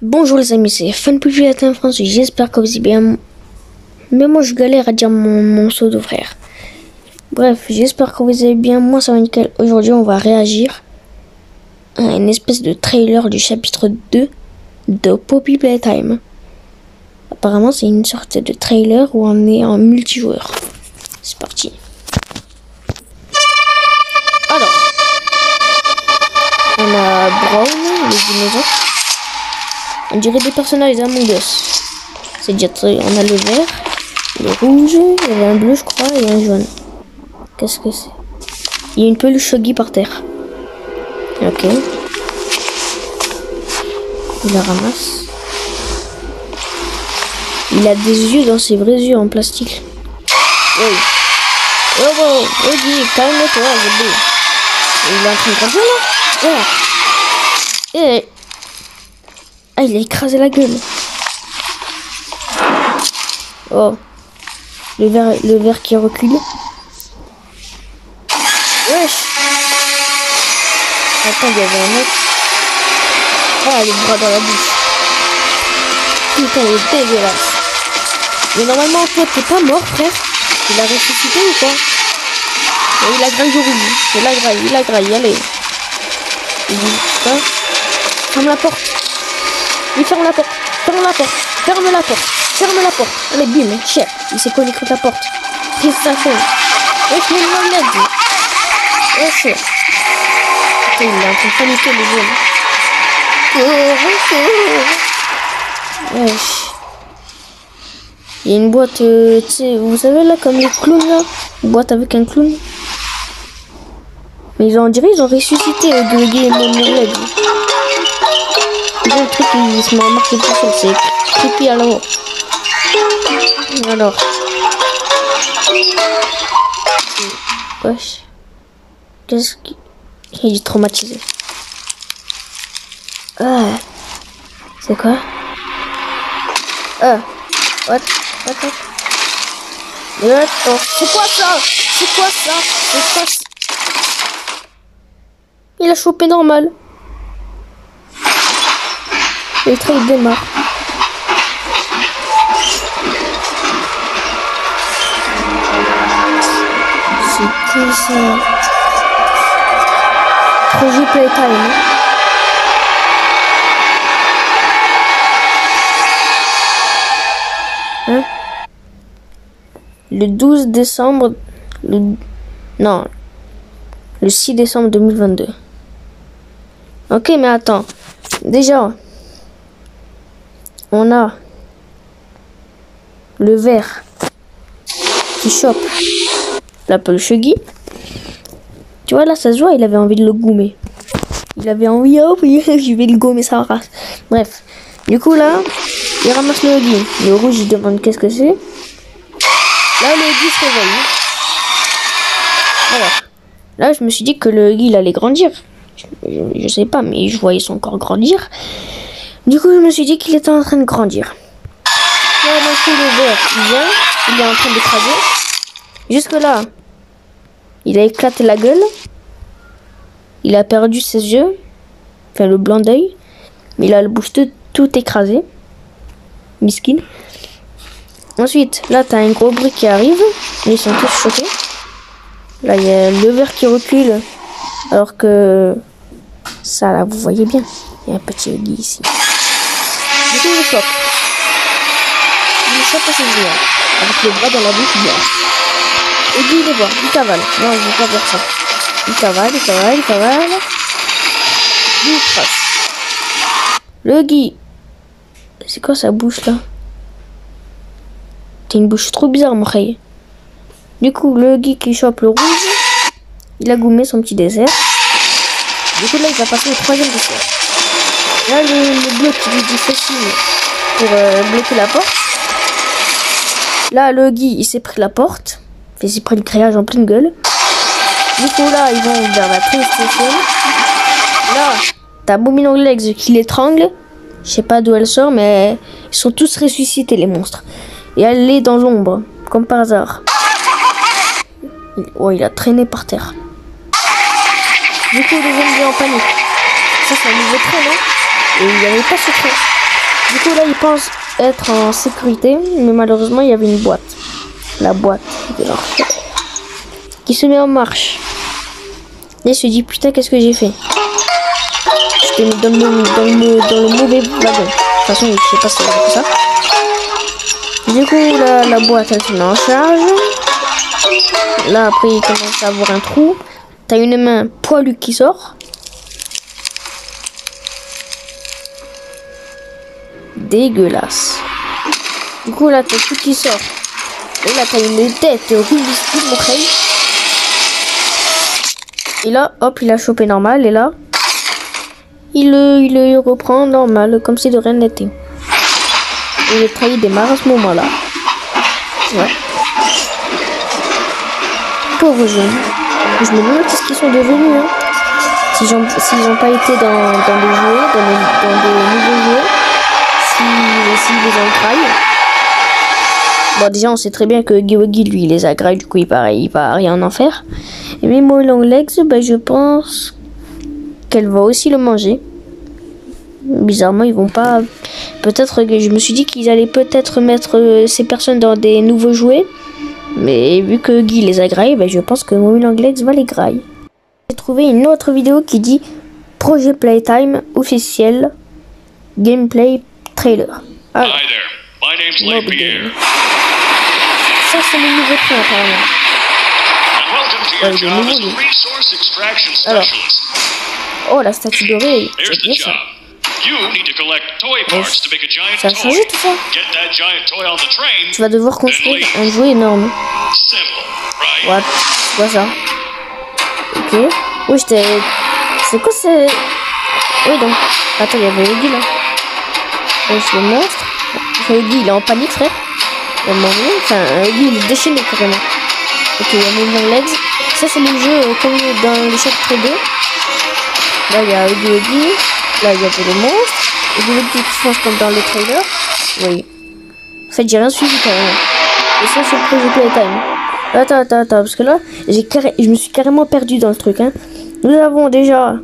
Bonjour les amis, c'est FunPupilatin France, j'espère que vous allez bien. Mais moi je galère à dire mon pseudo frère. Bref, j'espère que vous allez bien, moi ça va nickel. Aujourd'hui on va réagir à une espèce de trailer du chapitre 2 de Poppy Playtime. Apparemment c'est une sorte de trailer où on est en multijoueur. C'est parti. Alors, on a Brown, les dinosaures. On dirait des personnages d'Among Us. C'est déjà très... On a le vert, le rouge, il y avait un bleu je crois et un jaune. Qu'est-ce que c'est? Il y a une peluche Shoggy par terre. Ok. Il la ramasse. Il a des yeux dans ses vrais yeux en plastique. Oui. Oh wow, Oggy, calme-toi, bébé. Il est en train de grandir là. Ouais. Et... ah, il a écrasé la gueule. Oh. Le verre qui recule. Wesh. Attends, il y avait un mec. Ah, le bras dans la bouche. Putain, il est dégueulasse. Mais normalement, toi, t'es pas mort, frère. Il a ressuscité ou quoi? Et il a graille au rouge. Il a graille, allez. Il dit quoi? Ferme la porte. Il ferme la porte. Ferme la porte. Ferme la porte. Ferme la porte. Allez, bim, chef. Il s'est collé contre la porte. Qu'est-ce que ça fait? Wesh, mais il m'a dit. Wesh. Putain, il est en train de paniquer, le jeune. Wesh. Il y a une boîte, tu sais, vous savez là, comme les clowns là. Une boîte avec un clown. Mais on dirait ils ont ressuscité de Game of Thrones. Le truc il se met à marquer tout seul, c'est creepy à l'eau. Alors. Wesh. Qu'est-ce qu'il... il est traumatisé. Ah. C'est quoi? Ah. What? C'est quoi ça? C'est quoi ça? C'est quoi ça? Il a chopé normal. Le train il démarre. C'est quoi ça? Projet Playtime. Hein? Le 12 décembre... Non. Le 6 décembre 2022. Ok, mais attends. Déjà, on a le vert qui chope la peluche Shoggy. Tu vois, là, ça se voit, il avait envie de le gommer. Il avait envie, oh oui, je vais le gommer sa race. Bref. Du coup, là, il ramasse le Oggy. Le rouge, il demande qu'est-ce que c'est. Là, le Oggy se réveille. Alors, là, je me suis dit que le Oggy, il allait grandir. Je sais pas, mais je voyais son corps grandir. Du coup, je me suis dit qu'il était en train de grandir. Là, d'un coup, le vert, il vient. Il est en train d'écraser. Jusque là, il a éclaté la gueule. Il a perdu ses yeux. Enfin, le blanc d'œil. Mais il a le bouche tout écrasé. Miskin. Ensuite, là, t'as un gros bruit qui arrive. Ils sont tous choqués. Là, il y a le vert qui recule. Alors que... ça, là, vous voyez bien. Il y a un petit Oggy ici. Du coup, il le chope. Il le chope à ses yeux. Avec le bras dans la bouche, bien. Oggy, il les voit. Il cavale. Non, je veux pas faire ça. Il cavale. Il trace. Le Oggy. C'est quoi sa bouche, là? T'as une bouche trop bizarre, mon frère. Du coup, le Oggy qui chope le rouge. Il a gommé son petit dessert. Du coup, là, il va passer au troisième dessert. Là, le bleu qui lui dit fais signe pour bloquer la porte. Là, le Oggy, il s'est pris la porte. Il s'est pris le grillage en pleine gueule. Du coup, là, ils vont vers la train station. Là, t'as Boomy Longlegs qui l'étrangle. Je sais pas d'où elle sort, mais ils sont tous ressuscités, les monstres. Et elle est dans l'ombre, comme par hasard. Oh, il a traîné par terre. Du coup, les zombies en panique. Ça, c'est un nouveau train, non? Et il n'y avait pas ce train. Du coup, là, il pense être en sécurité, mais malheureusement, il y avait une boîte. La boîte de l'enfer qui se met en marche. Et il se dit, putain, qu'est-ce que j'ai fait? Je t'ai mis dans le mauvais wagon. De toute façon, je sais pas si c'est ça. Du coup, la boîte, elle se met en charge. Là, après, il commence à avoir un trou. T'as une main poilue qui sort. Dégueulasse. Du coup, là, t'as tout qui sort. Et là, t'as une tête ridicule, mon frère. Et là, hop, il a chopé normal. Et là, il le reprend normal, comme si de rien n'était. Et le trahi démarre à ce moment-là. Ouais. Pauvres jeunes. Je me demande qu'est-ce qu'ils sont devenus. Hein. S'ils n'ont pas été dans des jouets, dans des nouveaux jouets. S'ils les ont graillés. Bon, déjà, on sait très bien que Geogi, lui, il les a graillés. Du coup, il va rien en faire. Et mais Mo Longlegs, ben, je pense qu'elle va aussi le manger. Bizarrement, ils vont pas... Peut-être que je me suis dit qu'ils allaient peut-être mettre ces personnes dans des nouveaux jouets. Mais vu que Guy les a graillés, ben, je pense que Mo Longlegs va les grailler. J'ai trouvé une autre vidéo qui dit Projet Playtime officiel gameplay trailer. Alors, Hi there, my name's Lane Pierre. ça c'est le nouveau train apparemment. And welcome to your job as a resource extraction specialist. Oh, la statue dorée, Here's c'est the bien ça. job. You need to collect toy parts to make a giant Ça a changé toy. tout ça. Get that giant toy on the train. Tu vas devoir construire un jouet énorme. Simple, right? What? C'est quoi ça? Ok. Oui, c'est quoi c'est... Oui, donc... Attends, il y avait Huggy là. Oui, c'est le monstre. Huggy, il est en panique, frère. Il a mangé. Enfin, Huggy, il est déchaîné carrément. Ok, il y a Mo Longlegs. Ça, c'est le jeu comme dans le chapitre 2. Là, il y a Huggy. Là, il y avait le monstre. Huggy qui se mange comme dans le trailer. Oui. En fait, j'ai rien suivi carrément. Et ça, c'est le projet Playtime. Attends, parce que là, je me suis carrément perdu dans le truc, hein. Nous avons déjà...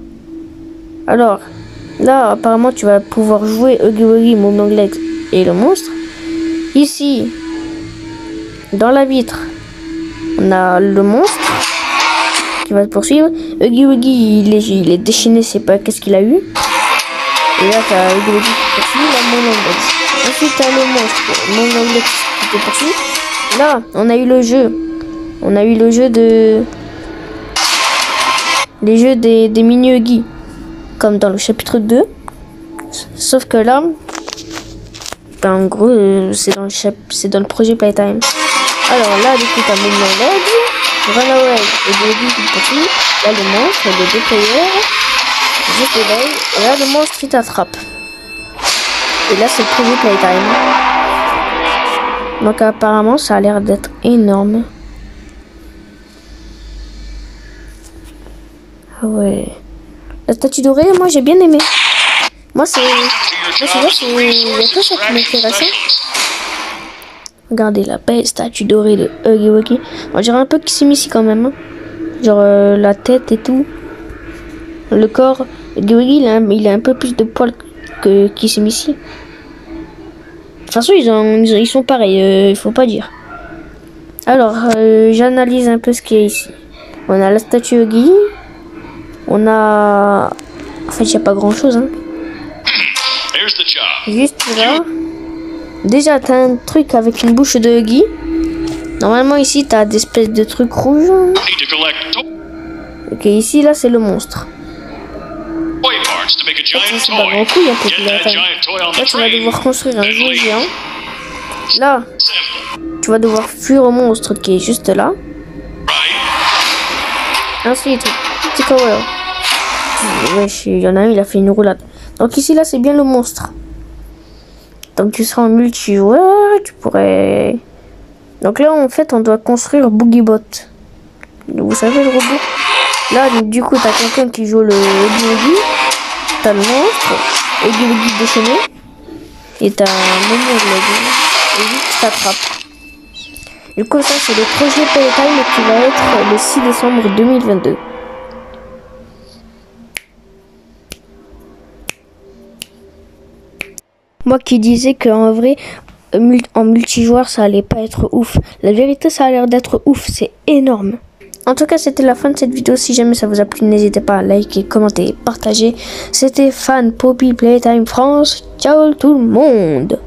Alors, là, apparemment, tu vas pouvoir jouer Huggy Wuggy, Mo Longlegs et le monstre. Ici, dans la vitre, on a le monstre qui va te poursuivre. Huggy Wuggy, il est déchaîné, c'est pas qu'est-ce qu'il a eu. Et là, t'as Huggy Wuggy qui poursuit, là, Mo Longlegs. Ensuite, t'as le monstre, Mo Longlegs qui te poursuit. Là, on a eu le jeu. On a eu le jeu de... Les jeux des mini-Huggy. Comme dans le chapitre 2. Sauf que là... Ben, en gros, c'est dans le projet Playtime. Alors là, du coup, t'as Mo Longlegs, Runaway et Huggy qui poursuit. Là, le monstre, les deux players. Juste l'éveil. Et là, le monstre, il t'attrape. Et là, c'est le projet Playtime. Donc apparemment, ça a l'air d'être énorme. Ah ouais. La statue dorée, moi j'ai bien aimé. Moi c'est... Il y a que ça qui m'intéresse. Regardez la belle statue dorée de Huggy Wuggy. On dirait un peu Kissimisi quand même. Hein. Genre la tête et tout. Le corps. Huggy Wuggy, il a un peu plus de poils que Kissimisi. De toute façon, ils sont pareils, il faut pas dire. Alors, j'analyse un peu ce qu'il y a ici. On a la statue Huggy. On a... En fait, il n'y a pas grand chose. Hein. Juste là. Déjà, t'as un truc avec une bouche de Huggy. Normalement, ici, t'as des espèces de trucs rouges. Ok, ici, là, c'est le monstre. C'est pas grand coup, il y a un peu de là, tu vas devoir construire un jouet géant. Là, tu vas devoir fuir au monstre qui est juste là. Ensuite, petit cover. Wesh, il y en a un, il a fait une roulade. Donc ici, là, c'est bien le monstre. Donc tu seras en multijoueur, tu pourrais... Donc là, en fait, on doit construire Boogybot. Vous savez, le robot. Là, du coup, t'as quelqu'un qui joue le Huggy Wuggy. T'as le monstre, Huggy Wuggy déchaîné. Et t'as Mo Longlegs. Et lui qui t'attrape. Du coup, ça, c'est le projet Playtime qui va être le 6 décembre 2022. Moi qui disais qu'en vrai, en multijoueur, ça allait pas être ouf. La vérité, ça a l'air d'être ouf, c'est énorme. En tout cas, c'était la fin de cette vidéo. Si jamais ça vous a plu, n'hésitez pas à liker, commenter, partager. C'était Fan Poppy Playtime France. Ciao tout le monde!